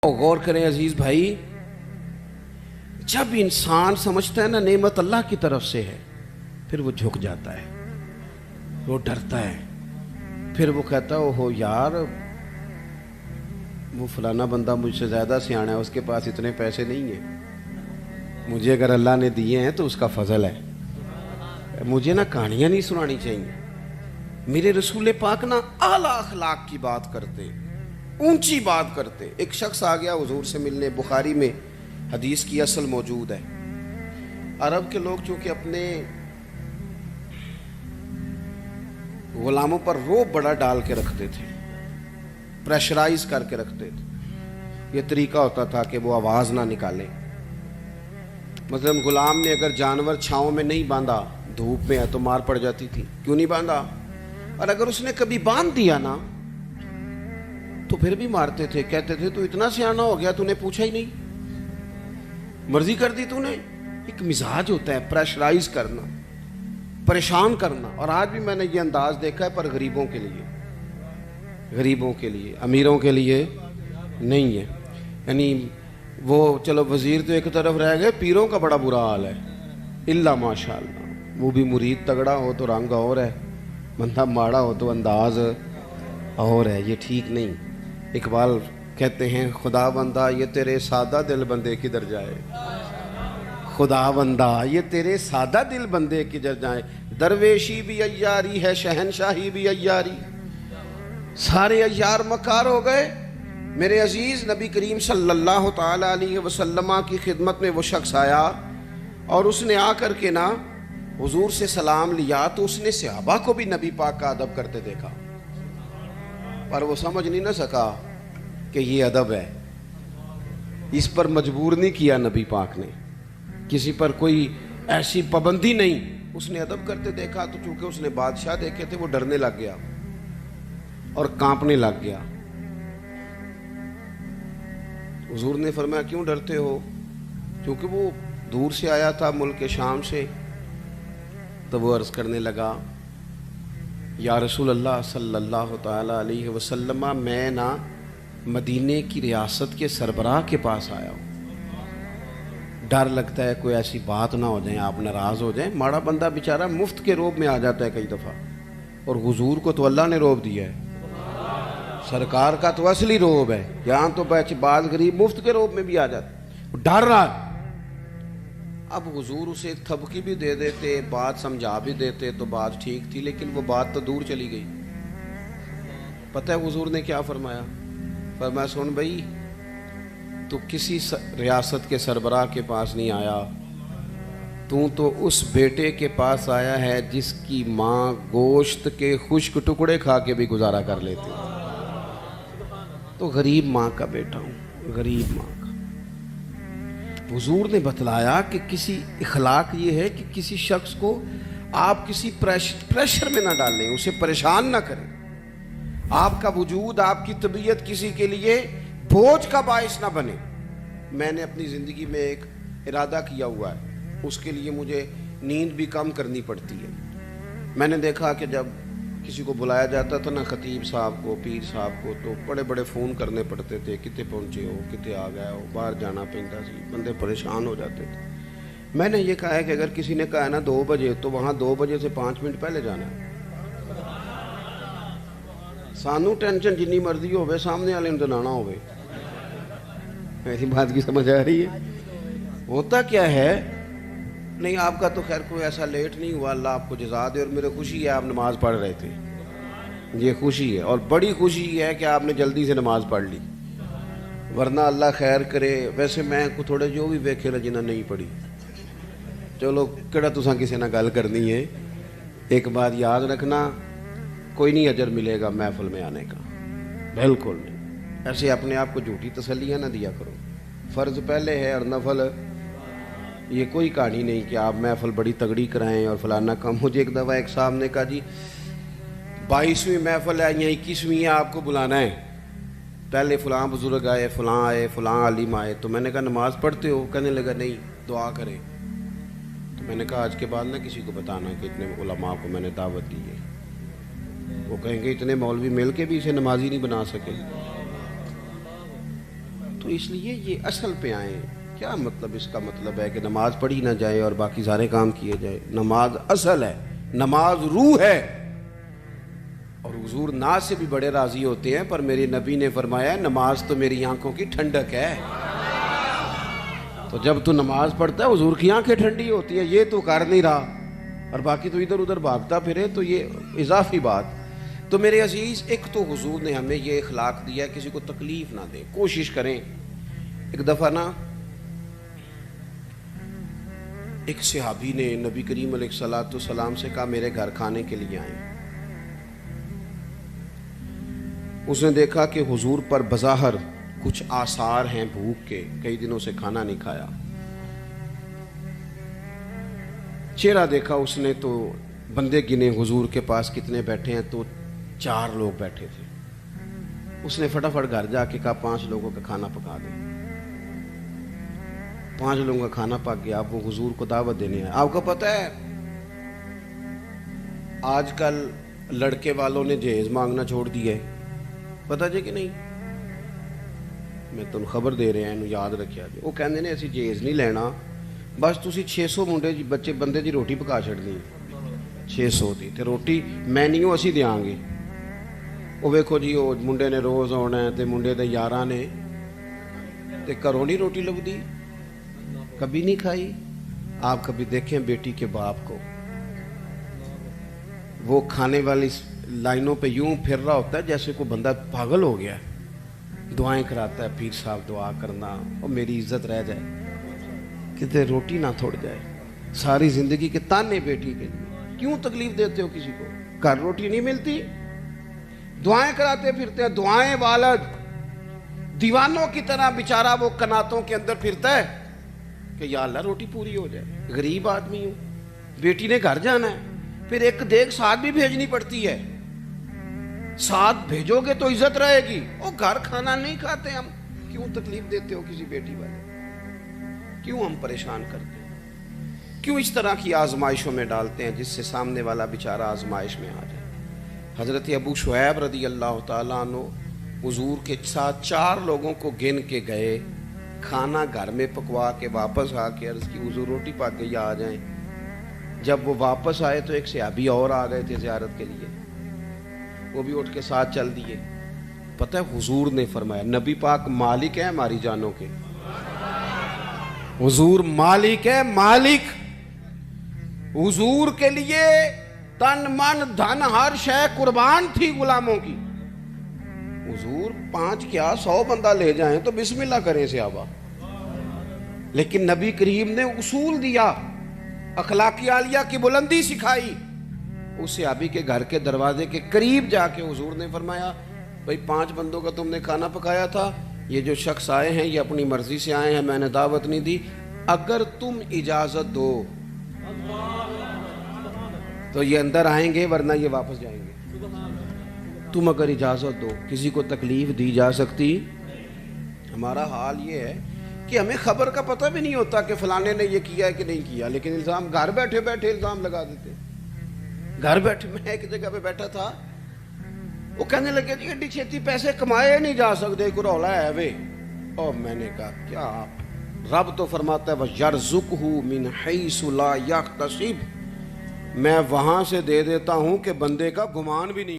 غور کریں عزیز بھائی، جب انسان سمجھتا ہے نا نعمت اللہ کی طرف سے ہے، پھر وہ جھک جاتا ہے، وہ ڈرتا ہے، پھر وہ کہتا ہے اوہو یار وہ فلانا بندہ مجھ سے زیادہ سیانا ہے، اس کے پاس اتنے پیسے نہیں ہیں، مجھے اگر اللہ نے دیے ہیں تو اس کا فضل ہے، مجھے نا کہانیاں نہیں سنانی چاہیے۔ میرے رسول پاک نا اعلیٰ اخلاق کی بات کرتے، اونچی بات کرتے۔ ایک شخص آ گیا حضور سے ملنے، بخاری میں حدیث کی اصل موجود ہے۔ عرب کے لوگ چونکہ اپنے غلاموں پر روب بڑا ڈال کے رکھتے تھے، پریشرائز کر کے رکھتے تھے۔ یہ طریقہ ہوتا تھا کہ وہ آواز نہ نکالے۔ مثلا غلام نے اگر جانور چھاؤں میں نہیں باندھا، دھوپ میں ہے تو مار پڑ جاتی تھی، کیوں نہیں باندھا؟ اور اگر اس نے کبھی باندھ دیا نا تو پھر بھی مارتے تھے، کہتے تھے تو اتنا سیانا ہو گیا، تو نے پوچھا ہی نہیں، مرضی کر دی تو نے۔ ایک مزاج ہوتا ہے پریشرائز کرنا، پریشان کرنا۔ اور آج بھی میں نے یہ انداز دیکھا ہے، پر غریبوں کے لیے، غریبوں کے لیے، امیروں کے لیے نہیں ہے۔ یعنی وہ چلو وزیر تو ایک طرف رہ گئے، پیروں کا بڑا برا حال ہے، الا ماشاء اللہ۔ وہ بھی مرید تگڑا ہو تو رنگ اور ہے، بندہ ماڑا ہو تو انداز اور ہے، یہ ٹھیک نہیں۔ اقبال کہتے ہیں خدا بندہ یہ تیرے سادہ دل بندے کدھر جائے، خدا بندہ یہ تیرے سادہ دل بندے کدھر جائے۔ درویشی بھی عیاری ہے، شہنشاہی بھی عیاری، سارے عیار مکار ہو گئے۔ میرے عزیز نبی کریم صلی اللہ تعالی علیہ وسلم کی خدمت میں وہ شخص آیا اور اس نے آ کر کے نا حضور سے سلام لیا، تو اس نے صحابہ کو بھی نبی پاک کا ادب کرتے دیکھا، پر وہ سمجھ نہیں نہ سکا کہ یہ ادب ہے۔ اس پر مجبور نہیں کیا نبی پاک نے، کسی پر کوئی ایسی پابندی نہیں، اس نے ادب کرتے دیکھا۔ تو چونکہ اس نے بادشاہ دیکھے تھے، وہ ڈرنے لگ گیا اور کانپنے لگ گیا۔ حضور نے فرمایا کیوں ڈرتے ہو؟ کیونکہ وہ دور سے آیا تھا، ملک شام سے۔ تو وہ عرض کرنے لگا یا رسول اللہ صلی اللہ تعالی علیہ وسلم، میں نا مدینے کی ریاست کے سربراہ کے پاس آیا ہوں، ڈر لگتا ہے کوئی ایسی بات نہ ہو جائے، آپ ناراض ہو جائیں۔ ماڑا بندہ بیچارہ مفت کے روب میں آ جاتا ہے کئی دفعہ، اور حضور کو تو اللہ نے روب دیا ہے، سرکار کا تو اصلی روب ہے۔ یہاں تو بعض غریب مفت کے روب میں بھی آ جاتا، ڈر رہا ہے۔ اب حضور اسے تھبکی بھی دے دیتے، بات سمجھا بھی دیتے تو بات ٹھیک تھی، لیکن وہ بات تو دور چلی گئی۔ پتہ ہے حضور نے کیا فرمایا؟ فرمایا سن بھائی، تو کسی ریاست کے سربراہ کے پاس نہیں آیا، تو اس بیٹے کے پاس آیا ہے جس کی ماں گوشت کے خشک ٹکڑے کھا کے بھی گزارا کر لیتی، تو غریب ماں کا بیٹا ہوں، غریب ماں کا۔ حضور نے بتلایا کہ کسی اخلاق یہ ہے کہ کسی شخص کو آپ کسی پریشر میں نہ ڈالیں، اسے پریشان نہ کریں۔ آپ کا وجود، آپ کی طبیعت کسی کے لیے بوجھ کا باعث نہ بنے۔ میں نے اپنی زندگی میں ایک ارادہ کیا ہوا ہے، اس کے لیے مجھے نیند بھی کم کرنی پڑتی ہے۔ میں نے دیکھا کہ جب کسی کو بلایا جاتا تھا نا، خطیب صاحب کو، پیر صاحب کو، تو بڑے بڑے فون کرنے پڑتے تھے، کتے پہنچے ہو، کتے آ گئے ہو، باہر جانا پڑتا سی، بندے پریشان ہو جاتے تھے۔ میں نے یہ کہا ہے کہ اگر کسی نے کہا ہے نا 2 بجے، تو وہاں 2 بجے سے 5 منٹ پہلے جانا ہے۔ سانو ٹینشن جنی مرضی ہوئے، سامنے والے نے نانا ہوئے۔ میری بات کی سمجھ آ رہی ہے؟ ہوتا کیا ہے؟ نہیں آپ کا تو خیر کوئی ایسا لیٹ نہیں ہوا، اللہ آپ کو جزا دے، اور میرے خوشی ہے آپ نماز پڑھ رہے تھے، یہ خوشی ہے، اور بڑی خوشی ہے کہ آپ نے جلدی سے نماز پڑھ لی، ورنہ اللہ خیر کرے۔ ویسے میں کو تھوڑے جو بھی ویکھے جنہیں نہیں پڑھی، چلو کہڑا تساں کسی نہ گل کرنی ہے۔ ایک بات یاد رکھنا، کوئی نہیں اجر ملے گا محفل میں آنے کا، بالکل نہیں۔ ایسے اپنے آپ کو جھوٹی تسلیاں نہ دیا کرو، فرض پہلے ہے اور نفل، یہ کوئی کہانی نہیں کہ آپ محفل بڑی تگڑی کرائیں اور فلانا کم۔ مجھے ایک دفعہ ایک صاحب نے کہا جی 22ویں محفل ہے یا 21ویں ہے، آپ کو بلانا ہے، پہلے فلاں بزرگ آئے، فلاں عالم آئے۔ تو میں نے کہا نماز پڑھتے ہو؟ کہنے لگا نہیں، دعا کریں۔ تو میں نے کہا آج کے بعد نہ کسی کو بتانا کہ اتنے علماء کو میں نے دعوت دی ہے، وہ کہیں گے اتنے مولوی مل کے بھی اسے نمازی نہیں بنا سکے۔ تو اس لیے یہ اصل پہ آئیں. کیا مطلب؟ اس کا مطلب ہے کہ نماز پڑھی نہ جائے اور باقی سارے کام کیے جائے. نماز اصل ہے، نماز روح ہے. اور حضور ناز سے بھی بڑے راضی ہوتے ہیں، پر میرے نبی نے فرمایا نماز تو میری آنکھوں کی ٹھنڈک ہے. تو جب تو نماز پڑھتا ہے حضور کی آنکھیں ٹھنڈی ہوتی ہے. یہ تو کر نہیں رہا اور باقی تو ادھر ادھر بھاگتا پھرے، تو یہ اضافی بات. تو میرے عزیز، ایک تو حضور نے ہمیں یہ اخلاق دیا ہے کسی کو تکلیف نہ دیں. کوشش کریں. ایک دفعہ نا ایک صحابی نے نبی کریم علیہ الصلوۃ والسلام سے کہا میرے گھر کھانے کے لیے آئیں. اس نے دیکھا کہ حضور پر بظاہر کچھ آثار ہیں بھوک کے، کئی دنوں سے کھانا نہیں کھایا. چہرہ دیکھا اس نے تو بندے گنے حضور کے پاس کتنے بیٹھے ہیں، تو 4 لوگ بیٹھے تھے. اس نے فٹافٹ گھر جا کے کہا 5 لوگوں کا کھانا پکا دیں. 5 لوگوں کا کھانا پک گیا. اب وہ حضور کو دعوت دینے آئے. آپ کو پتہ ہے آج کل لڑکے والوں نے جہیز مانگنا چھوڑ دیا ہے، پتہ جی کہ نہیں؟ میں تم خبر دے رہا ہوں، یاد رکھیا جی. وہ کہندے نے اسی جہیز نہیں لینا، بس تسی 600 منڈے جی بچے بندے دی روٹی پکا چھڑنی. 600 دی تے روٹی مینیو اسی دیاں گے. وہ ویکھو جی وہ منڈے نے روز آنا ہے تے منڈے دے یاراں نے تے گھروں نہیں روٹی لبدی، کبھی نہیں کھائی. آپ کبھی دیکھیں بیٹی کے باپ کو، وہ کھانے والی لائنوں پہ یوں پھر رہا ہوتا ہے جیسے کوئی بندہ پاگل ہو گیا ہے. دعائیں کراتا ہے، پیر صاحب دعا کرنا اور میری عزت رہ جائے، کتے روٹی نہ تھوڑ جائے. ساری زندگی کے تانے بیٹی کے لیے. کیوں تکلیف دیتے ہو کسی کو؟ گھر روٹی نہیں ملتی، دعائیں کراتے پھرتے ہیں. دعائیں والد دیوانوں کی طرح بیچارہ وہ کناتوں کے اندر پھرتا ہے کہ یا اللہ روٹی پوری ہو جائے. غریب آدمی ہوں، بیٹی نے گھر جانا ہے، پھر ایک دیکھ ساتھ بھی بھیجنی پڑتی ہے. ساتھ بھیجو گے تو عزت رہے گی. اور گھر کھانا نہیں کھاتے ہم. کیوں تکلیف دیتے ہو کسی بیٹی والے؟ کیوں ہم پریشان کرتے ہیں؟ کیوں اس طرح کی آزمائشوں میں ڈالتے ہیں جس سے سامنے والا بیچارہ آزمائش میں آ جائے؟ حضرت ابو شعیب رضی اللہ تعالیٰ عنہ حضور کے ساتھ 4 لوگوں کو گن کے گئے، کھانا گھر میں پکوا کے واپس آ کے عرض کی حضور روٹی پک گئی آ جائیں. جب وہ واپس آئے تو ایک صحابی اور آ گئے تھے زیارت کے لیے، وہ بھی اٹھ کے ساتھ چل دیے. پتہ ہے حضور نے فرمایا، نبی پاک مالک ہے ہماری جانوں کے، حضور مالک ہے، مالک. حضور کے لیے تن من دھن ہر شے قربان تھی غلاموں کی. حضور 5 کیا 100 بندہ لے جائیں تو بسم اللہ کریں صحابہ. لیکن نبی کریم نے اصول دیا، اخلاقی عالیہ کی بلندی سکھائی. اس صحابی کے گھر کے دروازے کے قریب جا کے حضور نے فرمایا بھئی 5 بندوں کا تم نے کھانا پکایا تھا، یہ جو شخص آئے ہیں یہ اپنی مرضی سے آئے ہیں، میں نے دعوت نہیں دی، اگر تم اجازت دو تو یہ اندر آئیں گے ورنہ یہ واپس جائیں گے. تم اگر اجازت دو. کسی کو تکلیف دی جا سکتی؟ ہمارا حال یہ ہے کہ ہمیں خبر کا پتہ بھی نہیں ہوتا کہ فلانے نے یہ کیا ہے کہ نہیں کیا، لیکن الزام گھر بیٹھے بیٹھے الزام لگا دیتے. گھر بیٹھے میں ایک جگہ پہ بیٹھا تھا، وہ کہنے لگے جی ایڈی چھیتی پیسے کمائے نہیں جا سکتے، کوئی رولا ہے وے. اور میں نے کہا کیا آپ، رب تو فرماتا ہے وَيَرْزُقْهُ مِنْ حَيْثُ لَا يَحْتَسِبُ، میں وہاں سے دے دیتا ہوں کہ بندے کا گمان بھی نہیں